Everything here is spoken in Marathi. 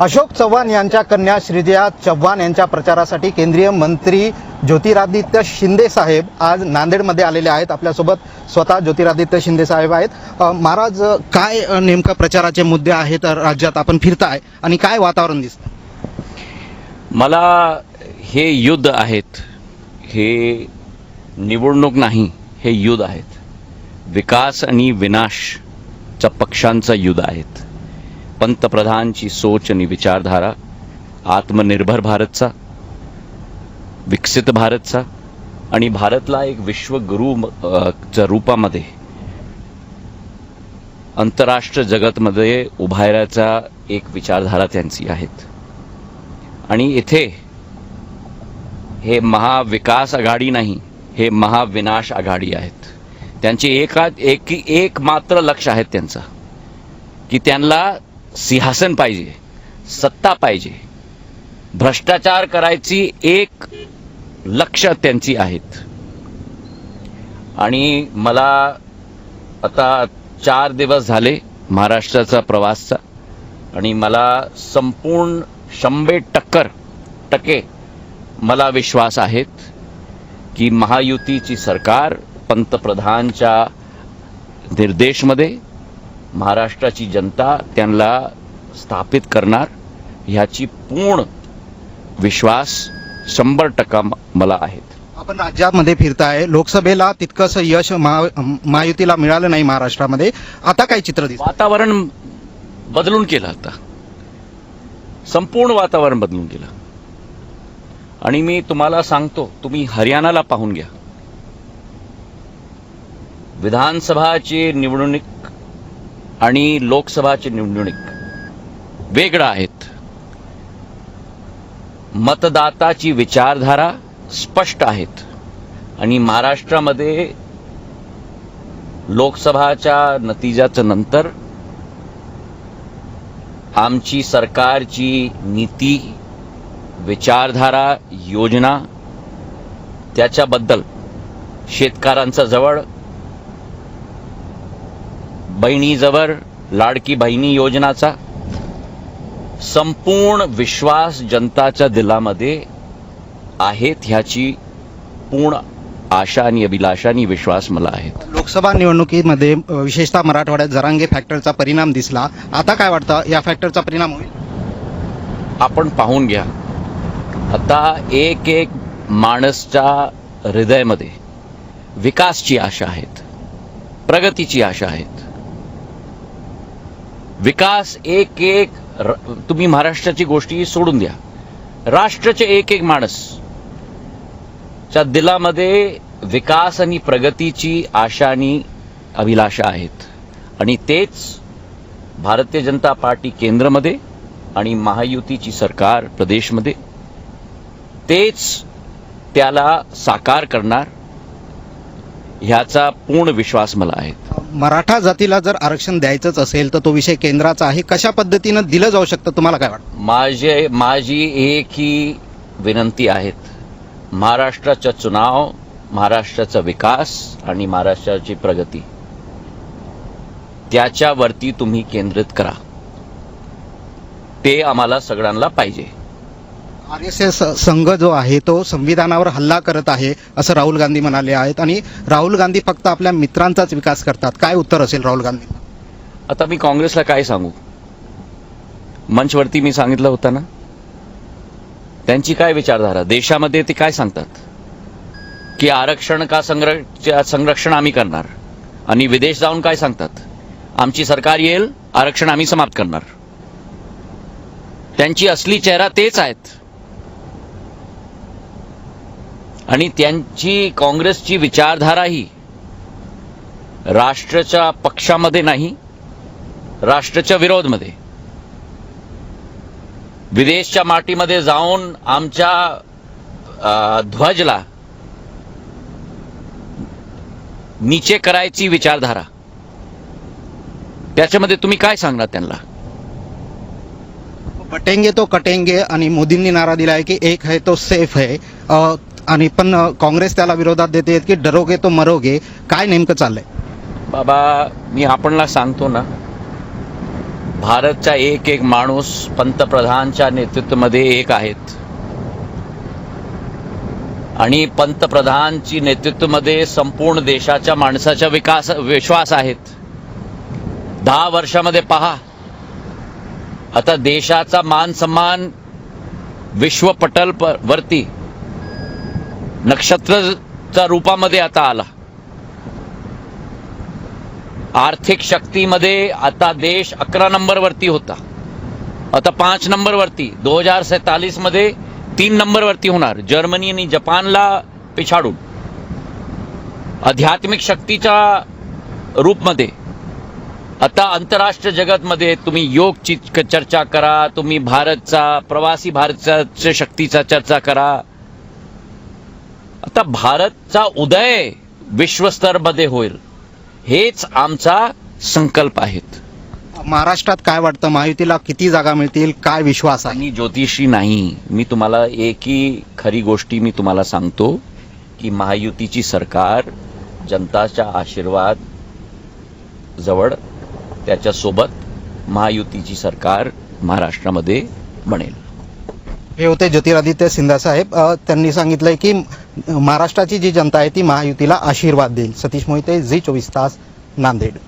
अशोक चव्हाण यांच्या कन्या श्रीजया चव्हाण यांच्या प्रचारासाठी केंद्रीय मंत्री ज्योतिरादित्य शिंदे साहेब आज नांदेडमध्ये आलेले आहेत। आपल्यासोबत स्वतः ज्योतिरादित्य शिंदे साहेब आहेत। महाराज, काय नेमका प्रचाराचे मुद्दे आहेत राज्यात आपण फिरताय आणि काय वातावरण दिसतं? मला हे युद्ध आहेत, हे निवडणूक नाही, हे युद्ध आहेत। विकास आणि विनाशच्या पक्षांचं युद्ध आहेत। पंतप्रधानची सोच आणि विचारधारा आत्मनिर्भर भारतचा, विकसित भारतचा आणि भारतला एक विश्वगुरूच्या रूपामध्ये आंतरराष्ट्रीय जगतमध्ये उभारायचा एक विचारधारा त्यांची आहेत। आणि इथे हे महाविकास आघाडी नाही, हे महाविनाश आघाडी आहेत। त्यांचे एक मात्र लक्ष आहे त्यांचं की त्यांना सिंहासन पाहिजे, सत्ता पाहिजे, भ्रष्टाचार करायची एक लक्ष त्यांची आहेत। आणि मला आता 4 दिवस झाले महाराष्ट्राचा प्रवासचा आणि मला संपूर्ण 100% मला विश्वास आहेत की महायुतीची सरकार पंतप्रधानच्या निर्देशमध्ये महाराष्ट्राची जनता त्यांना स्थापित करणार ह्याची पूर्ण विश्वास 100% मला आहेत। आपण राज्यामध्ये फिरताय, लोकसभेला तितकंसं यश महायुतीला मिळालं नाही महाराष्ट्रामध्ये, आता काय चित्र दिसतं? वातावरण बदलून केलं, आता संपूर्ण वातावरण बदलून गेलं। आणि मी तुम्हाला सांगतो, तुम्ही हरियाणाला पाहून घ्या, विधानसभाची निवडणूक आणि लोकसभाची निवडणूक वेगळं आहेत। मतदाताची विचारधारा स्पष्ट आहेत आणि महाराष्ट्रामध्ये लोकसभाच्या नतिजाच्या नंतर आमची सरकारची नीती, विचारधारा, योजना त्याच्याबद्दल शेतकऱ्यांच्या जवळ, बहिणीजवळ लाडकी बहिणी योजनाचा संपूर्ण विश्वास जनताच्या दिलामध्ये आहेत। ह्याची पूर्ण आशा आणि अभिलाषा आणि विश्वास मला आहेत। लोकसभा निवडणुकीमध्ये विशेषतः मराठवाड्यात जरांगे फॅक्टरचा परिणाम दिसला, आता काय वाटतं या फॅक्टरचा परिणाम होईल? आपण पाहून घ्या, आता एक माणसाच्या हृदयामध्ये विकासची आशा आहेत, प्रगतीची आशा आहेत। विकास तुम्ही महाराष्ट्राची गोष्टी सोडून द्या, राष्ट्राचे एक माणस च्या दिलामध्ये विकास आणि प्रगतीची आशा आणि अभिलाषा आहेत। आणि तेच भारतीय जनता पार्टी केंद्रामध्ये आणि महायुतीची सरकार प्रदेशमध्ये तेच त्याला साकार करणार ह्याचा पूर्ण विश्वास मला आहे। मराठा जातीला जर आरक्षण द्यायचंच असेल तर तो विषय केंद्राचा आहे, कशा पद्धतीनं दिलं जाऊ शकतं, तुम्हाला काय वाटतं? माझी एक ही विनंती आहे, महाराष्ट्राचा चुनाव, महाराष्ट्राचा विकास आणि महाराष्ट्राची प्रगती त्याच्यावरती तुम्ही केंद्रित करा, ते आम्हाला सगळ्यांना पाहिजे। RSS संघ जो आहे तो संविधानावर हल्ला करत आहे असं राहुल गांधी म्हणाले आहेत आणि राहुल गांधी फक्त आपल्या मित्रांचाच विकास करतात, काय उत्तर असेल राहुल गांधी? आता मी काँग्रेसला काय सांगू? मंचवरती मी सांगितलं होतं ना, त्यांची काय विचारधारा देशामध्ये, ते काय सांगतात की आरक्षण का संरक्षण आम्ही करणार, आणि विदेश जाऊन काय सांगतात, आमची सरकार येईल, आरक्षण आम्ही समाप्त करणार। त्यांची असली चेहरा तेच आहेत आणि त्यांची काँग्रेसची विचारधारा ही राष्ट्राच्या पक्षामध्ये नाही, राष्ट्राच्या विरोधमध्ये, विदेशच्या मातीमध्ये जाऊन आमच्या ध्वजला नीचे करायची विचारधारा, त्याच्यामध्ये तुम्ही काय सांगणार त्यांना? बटेंगे तो कटेंगे आणि मोदींनी नारा दिला आहे की एक है तो सेफ है, आणि पण काँग्रेस त्याला विरोधात देते की डरोगे तो मरोगे, काय नेमकं चाललंय? बाबा, मी आपणला सांगतो ना, भारतचा एक एक माणूस पंतप्रधानच्या नेतृत्वामध्ये एक आहेत आणि पंतप्रधानची नेतृत्वामध्ये संपूर्ण देशाच्या माणसाच्या विश्वास आहेत. 10 वर्षामध्ये पहा, आता देशाचा मान सन्मान विश्व पटल वरती नक्षत्राच्या रूपामध्ये आता आला. आर्थिक शक्तीमध्ये आता देश 11 नंबरवरती होता, आता 5 नंबरवरती. 2047 मध्ये 3 नंबरवरती होणार, जर्मनी आणि जपानला पिछाडून. आध्यात्मिक शक्तीच्या रूपमध्ये आता आंतरराष्ट्रीय जगतमध्ये तुम्ही योगची चर्चा करा, तुम्ही प्रवासी भारतच्या शक्तीचा चर्चा करा. आता भारतचा उदय विश्वस्तरमध्ये होईल, हेच आमचा संकल्प आहेत. महाराष्ट्रात काय वाटतं, महायुतीला किती जागा मिळतील, काय विश्वास आहे? आणि ज्योतिषी नाही, मी तुम्हाला एकही खरी गोष्टी मी तुम्हाला सांगतो की महायुतीची सरकार जनताच्या आशीर्वाद जवळ, त्याच्यासोबत महायुतीची सरकार महाराष्ट्रामध्ये बनेल. हे होते ज्योतिरादित्य शिंदे साहेब. त्यांनी सांगितलंय की महाराष्ट्राची जी जनता आहे ती महायुतीला आशीर्वाद देईल. सतीश मोहिते, झी 24 तास, नांदेड.